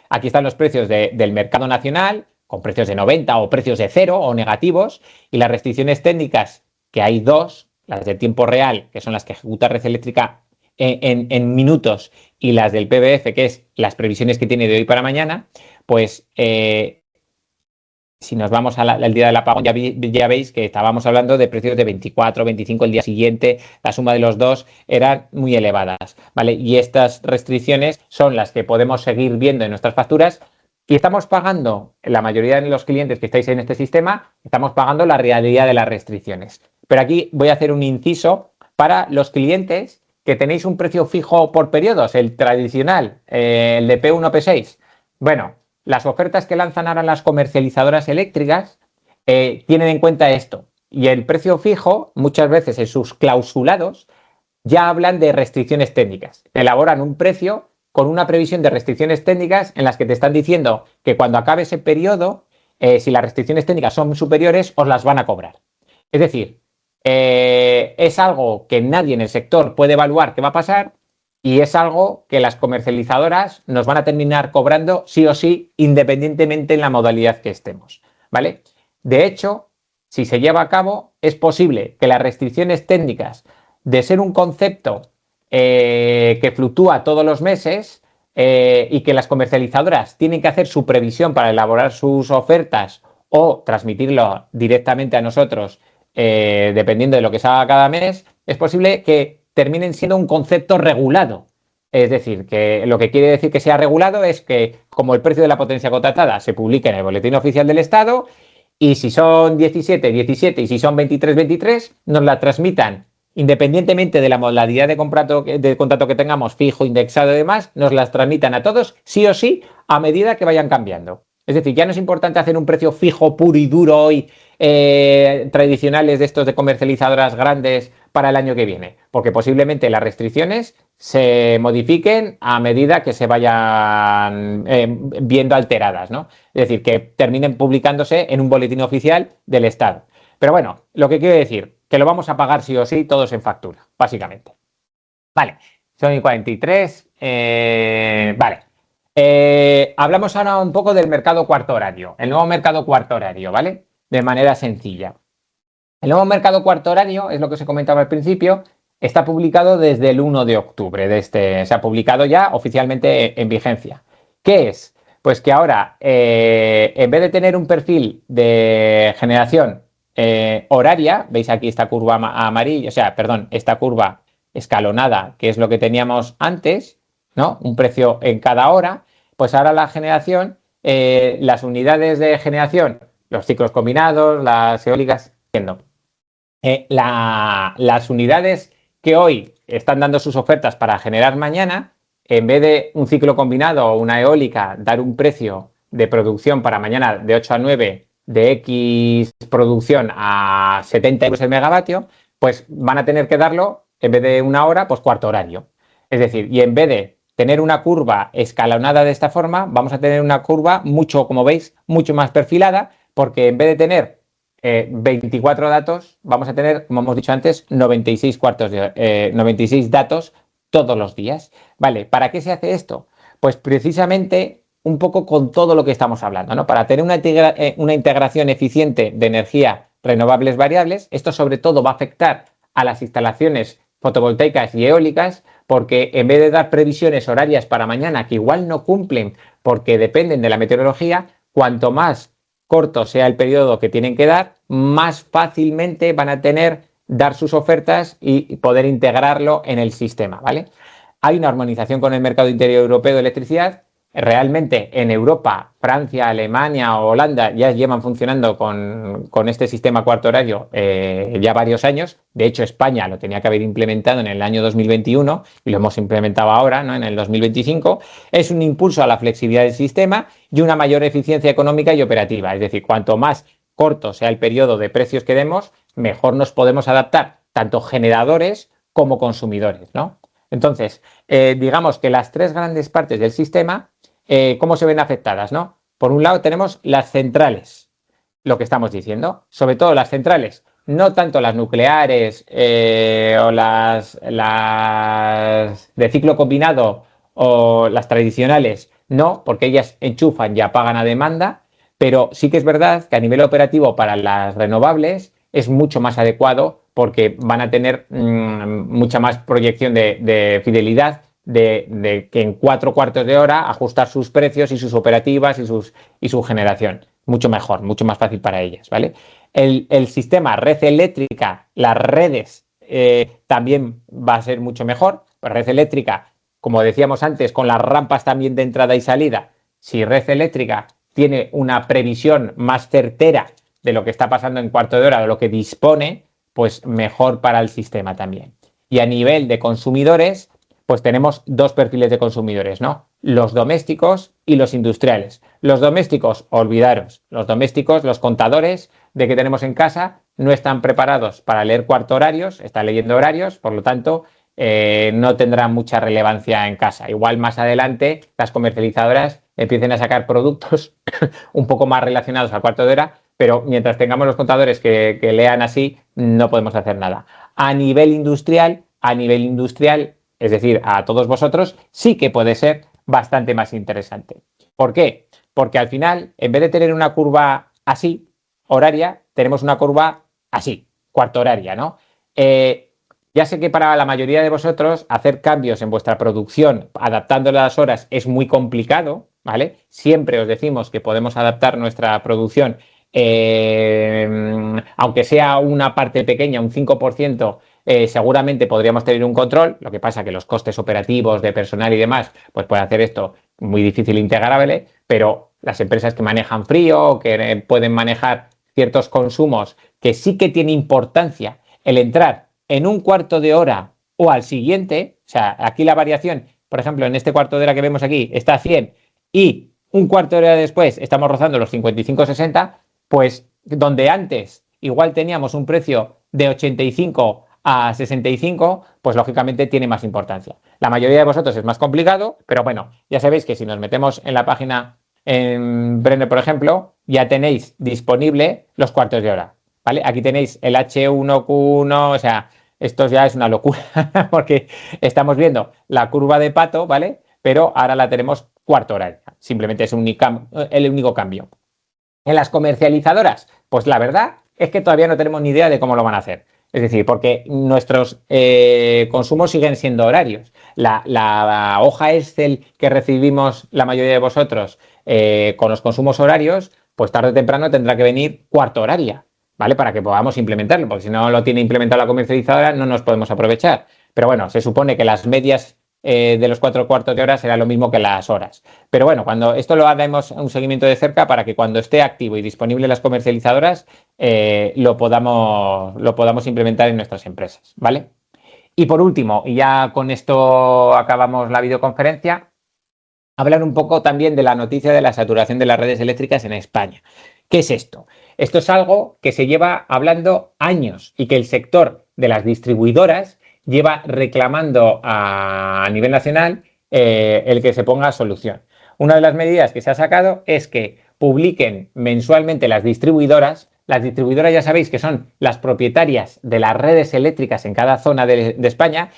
Aquí están los precios del mercado nacional, con precios de 90 o precios de 0 o negativos, y las restricciones técnicas, que hay dos, las de tiempo real, que son las que ejecuta Red Eléctrica en minutos, y las del PBF, que es las previsiones que tiene de hoy para mañana, pues si nos vamos al día del apagón, ya veis que estábamos hablando de precios de 24, 25 el día siguiente, la suma de los dos eran muy elevadas, ¿vale? Y estas restricciones son las que podemos seguir viendo en nuestras facturas y estamos pagando, la mayoría de los clientes que estáis en este sistema, estamos pagando la realidad de las restricciones. Pero aquí voy a hacer un inciso para los clientes que tenéis un precio fijo por periodos, el tradicional, el de P1, P6. Bueno, las ofertas que lanzan ahora las comercializadoras eléctricas tienen en cuenta esto. Y el precio fijo, muchas veces en sus clausulados, ya hablan de restricciones técnicas. Elaboran un precio con una previsión de restricciones técnicas en las que te están diciendo que cuando acabe ese periodo, si las restricciones técnicas son superiores, os las van a cobrar. Es decir, es algo que nadie en el sector puede evaluar qué va a pasar y es algo que las comercializadoras nos van a terminar cobrando sí o sí, independientemente en la modalidad que estemos, ¿vale? De hecho, si se lleva a cabo, es posible que las restricciones técnicas, de ser un concepto que fluctúa todos los meses y que las comercializadoras tienen que hacer su previsión para elaborar sus ofertas o transmitirlo directamente a nosotros, dependiendo de lo que se haga cada mes, es posible que terminen siendo un concepto regulado. Es decir, que lo que quiere decir que sea regulado es que, como el precio de la potencia contratada se publica en el Boletín Oficial del Estado, y si son 17, 17 y si son 23, 23, nos la transmitan independientemente de la modalidad de contrato que tengamos, fijo, indexado y demás, nos las transmitan a todos sí o sí a medida que vayan cambiando. Es decir, ya no es importante hacer un precio fijo, puro y duro hoy, tradicionales de estos de comercializadoras grandes para el año que viene, porque posiblemente las restricciones se modifiquen a medida que se vayan viendo alteradas, ¿no? Es decir, que terminen publicándose en un boletín oficial del Estado. Pero bueno, lo que quiero decir, que lo vamos a pagar sí o sí todos en factura, básicamente. Vale, son 43, vale. Hablamos ahora un poco del mercado cuarto horario, el nuevo mercado cuarto horario, ¿vale? De manera sencilla. El nuevo mercado cuarto horario, es lo que os he comentado al principio, está publicado desde el 1 de octubre, se ha publicado ya oficialmente en vigencia. ¿Qué es? Pues que ahora, en vez de tener un perfil de generación horaria, veis aquí esta curva amarilla, o sea, perdón, esta curva escalonada, que es lo que teníamos antes, ¿no? Un precio en cada hora, pues ahora la generación, las unidades de generación, los ciclos combinados, las eólicas, las unidades que hoy están dando sus ofertas para generar mañana, en vez de un ciclo combinado o una eólica dar un precio de producción para mañana de 8 a 9 de X producción a 70 euros el megavatio, pues van a tener que darlo, en vez de una hora, pues cuarto horario. Es decir, y en vez de tener una curva escalonada de esta forma, vamos a tener una curva mucho, como veis, mucho más perfilada, porque en vez de tener 24 datos, vamos a tener, como hemos dicho antes, 96 datos todos los días. Vale, ¿para qué se hace esto? Pues precisamente un poco con todo lo que estamos hablando, ¿no? Para tener una integración eficiente de energía renovables variables. Esto sobre todo va a afectar a las instalaciones fotovoltaicas y eólicas, porque en vez de dar previsiones horarias para mañana que igual no cumplen porque dependen de la meteorología, cuanto más corto sea el periodo que tienen que dar, más fácilmente van a dar sus ofertas y poder integrarlo en el sistema, ¿vale? Hay una armonización con el mercado interior europeo de electricidad Realmente en Europa, Francia, Alemania o Holanda ya llevan funcionando con este sistema cuarto horario ya varios años. De hecho, España lo tenía que haber implementado en el año 2021 y lo hemos implementado ahora, ¿no? En el 2025. Es un impulso a la flexibilidad del sistema y una mayor eficiencia económica y operativa. Es decir, cuanto más corto sea el periodo de precios que demos, mejor nos podemos adaptar, tanto generadores como consumidores, ¿no? Entonces, digamos que las tres grandes partes del sistema, ¿cómo se ven afectadas, no? Por un lado tenemos las centrales, lo que estamos diciendo, sobre todo las centrales, no tanto las nucleares o las de ciclo combinado o las tradicionales, no, porque ellas enchufan y apagan a demanda, pero sí que es verdad que a nivel operativo para las renovables es mucho más adecuado porque van a tener mucha más proyección de fidelidad, de que en 4 cuartos de hora ajustar sus precios y sus operativas y su generación. Mucho mejor, mucho más fácil para ellas, ¿vale? El sistema red eléctrica, las redes también va a ser mucho mejor. Pues red eléctrica, como decíamos antes, con las rampas también de entrada y salida, si red eléctrica tiene una previsión más certera de lo que está pasando en cuarto de hora, de lo que dispone, pues mejor para el sistema también. Y a nivel de consumidores, pues tenemos dos perfiles de consumidores, ¿no? Los domésticos y los industriales. Los domésticos, olvidaros, los domésticos, los contadores de que tenemos en casa no están preparados para leer cuarto horarios, están leyendo horarios, por lo tanto, no tendrán mucha relevancia en casa. Igual más adelante las comercializadoras empiecen a sacar productos un poco más relacionados al cuarto de hora, pero mientras tengamos los contadores que lean así, no podemos hacer nada. A nivel industrial, es decir, a todos vosotros, sí que puede ser bastante más interesante. ¿Por qué? Porque al final, en vez de tener una curva así, horaria, tenemos una curva así, cuarto horaria, ¿no? Ya sé que para la mayoría de vosotros hacer cambios en vuestra producción adaptándole a las horas es muy complicado, ¿vale? Siempre os decimos que podemos adaptar nuestra producción, aunque sea una parte pequeña, un 5%, seguramente podríamos tener un control. Lo que pasa que los costes operativos de personal y demás, pues puede hacer esto muy difícil integrable, pero las empresas que manejan frío, que pueden manejar ciertos consumos, que sí que tiene importancia el entrar en un cuarto de hora o al siguiente, o sea, aquí la variación, por ejemplo, en este cuarto de hora que vemos aquí está a 100 y un cuarto de hora después estamos rozando los 55-60, pues donde antes igual teníamos un precio de 85 a 65, pues lógicamente tiene más importancia. La mayoría de vosotros es más complicado, pero bueno, ya sabéis que si nos metemos en la página en Brenner, por ejemplo, ya tenéis disponible los cuartos de hora, ¿vale? Aquí tenéis el H1Q1, o sea, esto ya es una locura porque estamos viendo la curva de pato, ¿vale? Pero ahora la tenemos cuarto horaria. Simplemente es el único cambio. En las comercializadoras, pues la verdad es que todavía no tenemos ni idea de cómo lo van a hacer. Es decir, porque nuestros consumos siguen siendo horarios. La hoja Excel que recibimos la mayoría de vosotros con los consumos horarios, pues tarde o temprano tendrá que venir cuarto horaria, ¿vale? Para que podamos implementarlo, porque si no lo tiene implementado la comercializadora no nos podemos aprovechar. Pero bueno, se supone que las medias de los 4 cuartos de hora será lo mismo que las horas. Pero bueno, cuando esto lo hagamos un seguimiento de cerca para que cuando esté activo y disponible en las comercializadoras lo podamos implementar en nuestras empresas, ¿vale? Y por último, y ya con esto acabamos la videoconferencia, hablar un poco también de la noticia de la saturación de las redes eléctricas en España. ¿Qué es esto? Esto es algo que se lleva hablando años y que el sector de las distribuidoras lleva reclamando a nivel nacional el que se ponga solución. Una de las medidas que se ha sacado es que publiquen mensualmente las distribuidoras. Las distribuidoras ya sabéis que son las propietarias de las redes eléctricas en cada zona de España.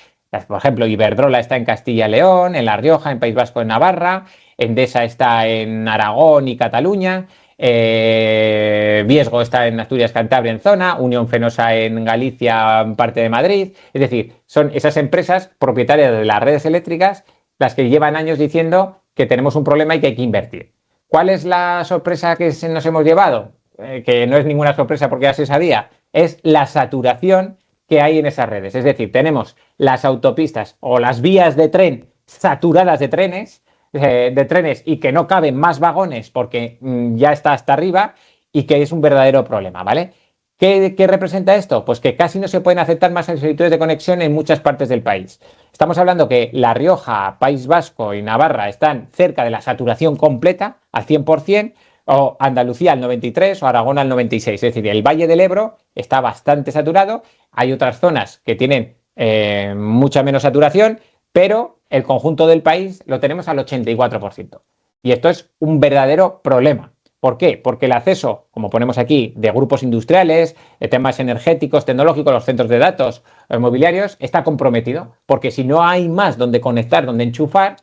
Por ejemplo, Iberdrola está en Castilla y León, en La Rioja, en País Vasco, en Navarra, Endesa está en Aragón y Cataluña, Viesgo está en Asturias, Cantabria, en zona, Unión Fenosa en Galicia, en parte de Madrid. Es decir, son esas empresas propietarias de las redes eléctricas las que llevan años diciendo que tenemos un problema y que hay que invertir. ¿Cuál es la sorpresa que nos hemos llevado? Que no es ninguna sorpresa porque ya se sabía, es la saturación que hay en esas redes. Es decir, tenemos las autopistas o las vías de tren saturadas de trenes, de trenes y que no caben más vagones porque ya está hasta arriba y que es un verdadero problema, ¿vale? ¿Qué representa esto? Pues que casi no se pueden aceptar más solicitudes de conexión en muchas partes del país. Estamos hablando que La Rioja, País Vasco y Navarra están cerca de la saturación completa, al 100%, o Andalucía al 93% o Aragón al 96%. Es decir, el Valle del Ebro está bastante saturado. Hay otras zonas que tienen mucha menos saturación, pero el conjunto del país lo tenemos al 84%. Y esto es un verdadero problema. ¿Por qué? Porque el acceso, como ponemos aquí, de grupos industriales, de temas energéticos, tecnológicos, los centros de datos, los mobiliarios, está comprometido. Porque si no hay más donde conectar, donde enchufar,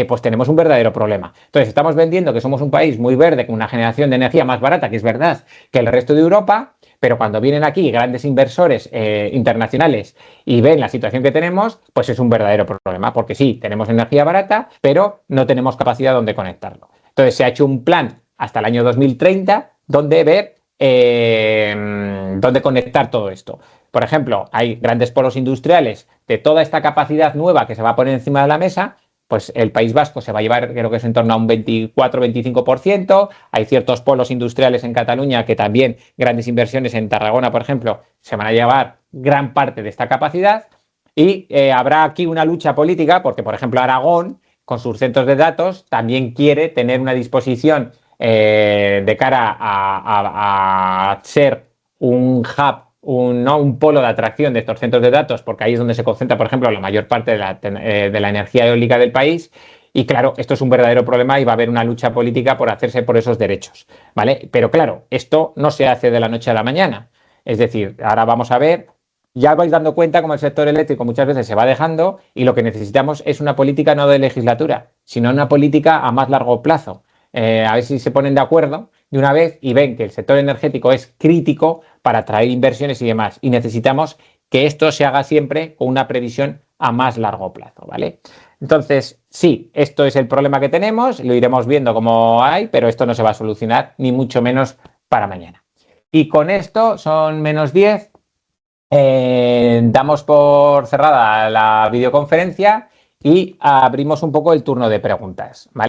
pues tenemos un verdadero problema. Entonces, estamos vendiendo que somos un país muy verde, con una generación de energía más barata, que es verdad, que el resto de Europa, pero cuando vienen aquí grandes inversores internacionales y ven la situación que tenemos, pues es un verdadero problema. Porque sí, tenemos energía barata, pero no tenemos capacidad donde conectarlo. Entonces, se ha hecho un plan hasta el año 2030, donde ver dónde conectar todo esto. Por ejemplo, hay grandes polos industriales de toda esta capacidad nueva que se va a poner encima de la mesa, pues el País Vasco se va a llevar, creo que es en torno a un 24-25%, hay ciertos polos industriales en Cataluña que también, grandes inversiones en Tarragona, por ejemplo, se van a llevar gran parte de esta capacidad y habrá aquí una lucha política porque, por ejemplo, Aragón, con sus centros de datos, también quiere tener una disposición de cara a ser un hub, un polo de atracción de estos centros de datos, porque ahí es donde se concentra, por ejemplo, la mayor parte de la energía eólica del país. Y claro, esto es un verdadero problema y va a haber una lucha política por hacerse por esos derechos, ¿vale? Pero claro, esto no se hace de la noche a la mañana. Es decir, ahora vamos a ver, ya vais dando cuenta como el sector eléctrico muchas veces se va dejando y lo que necesitamos es una política no de legislatura, sino una política a más largo plazo. A ver si se ponen de acuerdo de una vez y ven que el sector energético es crítico para atraer inversiones y demás. Y necesitamos que esto se haga siempre con una previsión a más largo plazo, ¿vale? Entonces, sí, esto es el problema que tenemos, lo iremos viendo como hay, pero esto no se va a solucionar, ni mucho menos para mañana. Y con esto son -10. Damos por cerrada la videoconferencia y abrimos un poco el turno de preguntas, ¿vale?